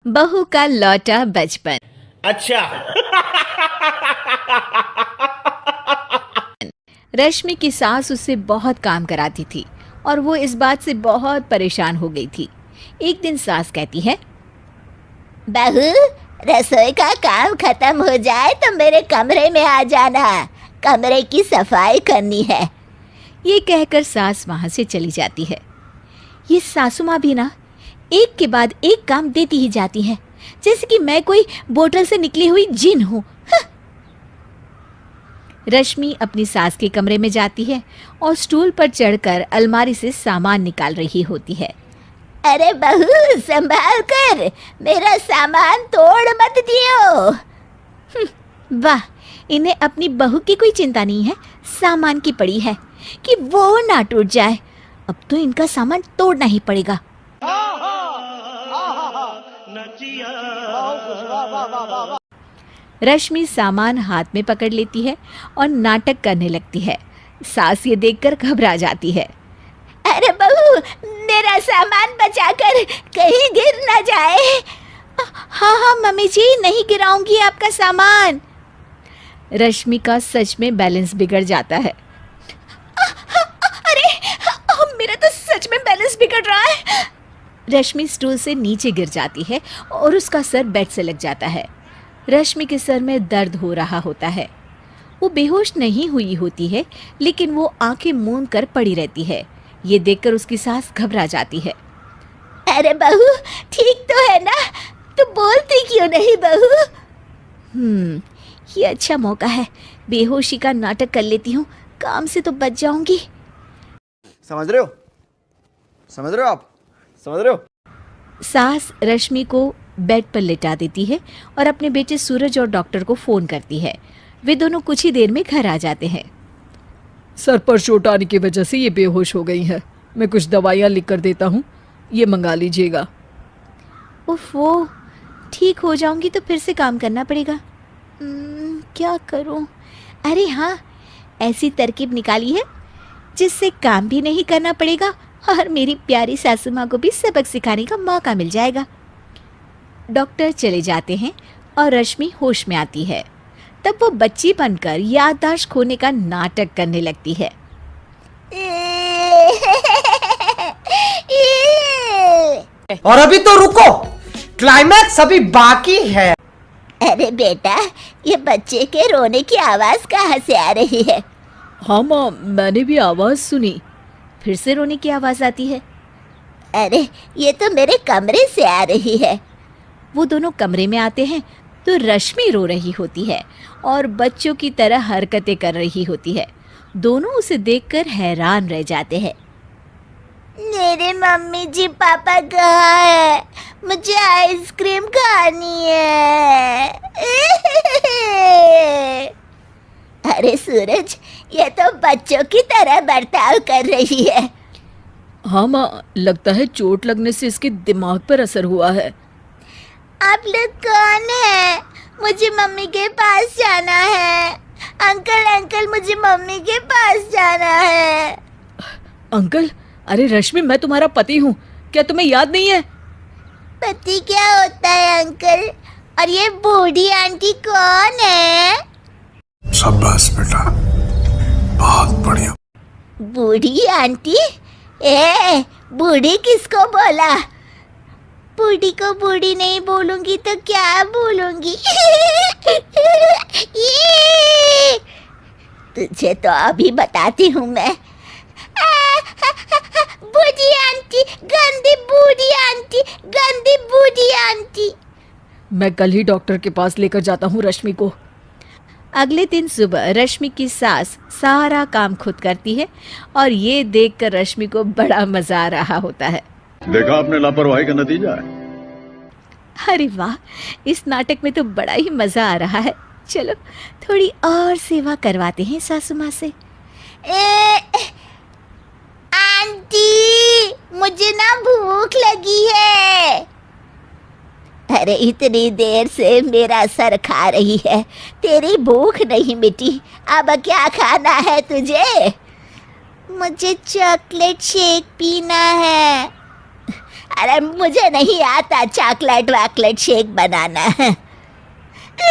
बहू का लौटा बचपन। अच्छा। रश्मि की सास उससे बहुत काम कराती थी और वो इस बात से बहुत परेशान हो गई थी। एक दिन सास कहती है, बहू, रसोई का काम खत्म हो जाए तो मेरे कमरे में आ जाना, कमरे की सफाई करनी है। ये कहकर सास वहां से चली जाती है। ये सासू माँ भी ना एक के बाद एक काम देती ही जाती है, जैसे कि मैं कोई बोतल से निकली हुई जिन हूँ। रश्मि अपनी सास के कमरे में जाती है और स्टूल पर चढ़कर अलमारी से सामान निकाल रही होती है। अरे बहू, संभाल कर, मेरा सामान तोड़ मत दियो। वाह, इन्हें अपनी बहू की कोई चिंता नहीं है, सामान की पड़ी है कि वो ना टूट जाए। अब तो इनका सामान तोड़ना ही पड़ेगा। रश्मि सामान हाथ में पकड़ लेती है और नाटक करने लगती है। सास ये देखकर घबरा जाती है। अरे बहू, मेरा सामान बचाकर कहीं गिर न जाए। हाँ हाँ मम्मी जी, नहीं गिराऊंगी आपका सामान। रश्मि का सच में बैलेंस बिगड़ जाता है। अरे मेरा तो सच में बैलेंस बिगड़ रहा है। रश्मि स्टूल से नीचे गिर जाती है और उसका सर बेड से लग जाता है। रश्मि के सर में दर्द हो रहा होता है। वो बेहोश नहीं हुई होती है, लेकिन वो आंखें मूंद कर पड़ी रहती है। ये देखकर उसकी सास घबरा जाती है। अरे बहू, ठीक तो है ना? तू बोलती क्यों नहीं बहू? ये अच्छा मौका है, बेहोशी का नाटक कर लेती हूँ, काम से तो बच जाऊंगी। समझ रहे हो? समझ रहे हो आप? समझ रहे हो? सास रश्मि को बेड पर लेटा देती है और अपने बेटे सूरज और डॉक्टर को फोन करती है। वे दोनों कुछ ही देर में घर आ जाते हैं। सर पर चोट आने की वजह से ये बेहोश हो गई है। मैं कुछ दवाइयाँ लिख कर देता हूँ, ये मंगा लीजिएगा। उफ, वो ठीक हो जाऊंगी तो फिर से काम करना पड़ेगा। क्या करूं? अरे हाँ, ऐसी तरकीब निकाली है जिससे काम भी नहीं करना पड़ेगा और मेरी प्यारी सासू माँ को भी सबक सिखाने का मौका मिल जाएगा। डॉक्टर चले जाते हैं और रश्मि होश में आती है। तब वो बच्ची बनकर याददाश्त खोने का नाटक करने लगती है। और अभी तो रुको, क्लाइमैक्स अभी बाकी है। अरे बेटा, ये बच्चे के रोने की आवाज कहाँ से आ रही है? हाँ माँ, मैंने भी आवाज़ सुनी। फिर से रोने की आवाज़ आती है। अरे ये तो मेरे कमरे से आ रही है। वो दोनों कमरे में आते हैं तो रश्मि रो रही होती है और बच्चों की तरह हरकतें कर रही होती है। दोनों उसे देखकर हैरान रह जाते हैं। मेरे मम्मी जी पापा कहाँ है? मुझे आइसक्रीम खानी है। अरे सूरज, ये तो बच्चों की तरह बर्ताव कर रही है। हाँ माँ, लगता है चोट लगने से इसके दिमाग पर असर हुआ है। आप लोग कौन है? मुझे मम्मी के पास जाना है। अंकल अंकल, मुझे मम्मी के पास जाना है। अंकल? अरे रश्मि, मैं तुम्हारा पति हूँ, क्या तुम्हें याद नहीं है? पति क्या होता है अंकल? और ये बूढ़ी आंटी कौन है? शाबाश बेटा, बहुत बढ़िया। बूढ़ी आंटी? ए, बूढ़ी किसको बोला? बूढ़ी को बूढ़ी नहीं बोलूंगी तो क्या बोलूंगी? तुझे तो अभी बताती हूँ मैं। बूढ़ी आंटी, गंदी बूढ़ी आंटी, गंदी बूढ़ी आंटी। मैं कल ही डॉक्टर के पास लेकर जाता हूँ रश्मि को। अगले दिन सुबह रश्मि की सास सारा काम खुद करती है और ये देखकर रश्मि को बड़ा मजा आ रहा होता है। देखा आपने लापरवाही का नतीजा है। अरे वाह, इस नाटक में तो बड़ा ही मजा आ रहा है। चलो थोड़ी और सेवा करवाते हैं सासू माँ से। आंटी, मुझे ना भूख लगी है। अरे इतनी देर से मेरा सर खा रही है, तेरी भूख नहीं मिटी। अब क्या खाना है तुझे? मुझे चॉकलेट शेक पीना है। अरे मुझे नहीं आता चॉकलेट वॉकलेट शेक बनाना।